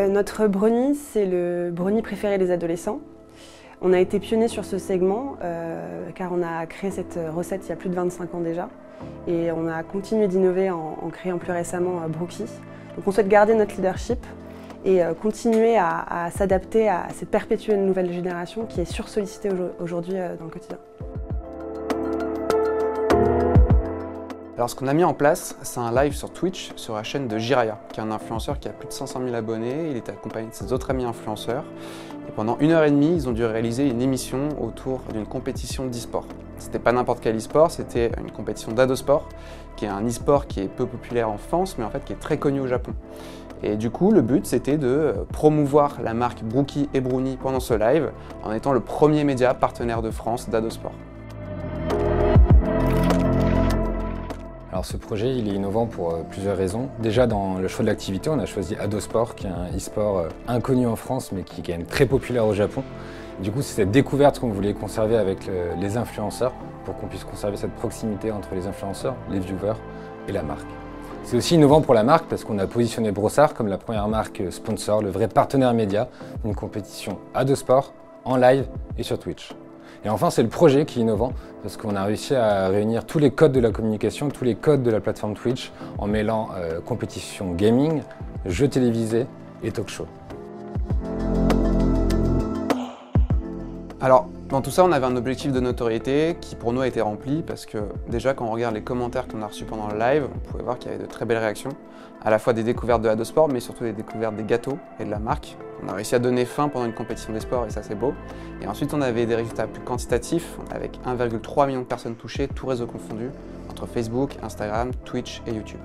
Notre brownie, c'est le brownie préféré des adolescents. On a été pionniers sur ce segment car on a créé cette recette il y a plus de 25 ans déjà. Et on a continué d'innover en créant plus récemment Brookie. Donc on souhaite garder notre leadership et continuer à s'adapter à cette perpétuelle nouvelle génération qui est sursollicitée aujourd'hui dans le quotidien. Alors ce qu'on a mis en place, c'est un live sur Twitch sur la chaîne de Jiraya, qui est un influenceur qui a plus de 500 000 abonnés. Il était accompagné de ses autres amis influenceurs. Et pendant 1h30, ils ont dû réaliser une émission autour d'une compétition d'e-sport. C'était pas n'importe quel e-sport, c'était une compétition d'Adosport, qui est un e-sport qui est peu populaire en France, mais en fait qui est très connu au Japon. Et du coup, le but, c'était de promouvoir la marque Brookie et Brownie pendant ce live, en étant le premier média partenaire de France d'Adosport. Alors ce projet il est innovant pour plusieurs raisons. Déjà dans le choix de l'activité, on a choisi Adosport qui est un e-sport inconnu en France mais qui est quand même très populaire au Japon. Du coup c'est cette découverte qu'on voulait conserver avec les influenceurs pour qu'on puisse conserver cette proximité entre les influenceurs, les viewers et la marque. C'est aussi innovant pour la marque parce qu'on a positionné Brossard comme la première marque sponsor, le vrai partenaire média d'une compétition Adosport en live et sur Twitch. Et enfin, c'est le projet qui est innovant parce qu'on a réussi à réunir tous les codes de la communication, tous les codes de la plateforme Twitch en mêlant compétition gaming, jeux télévisés et talk show. Alors, dans tout ça, on avait un objectif de notoriété qui pour nous a été rempli parce que déjà quand on regarde les commentaires qu'on a reçus pendant le live, on pouvait voir qu'il y avait de très belles réactions, à la fois des découvertes de Adosport mais surtout des découvertes des gâteaux et de la marque. On a réussi à donner faim pendant une compétition des sports et ça c'est beau. Et ensuite on avait des résultats plus quantitatifs avec 1,3 million de personnes touchées, tous réseaux confondus, entre Facebook, Instagram, Twitch et YouTube.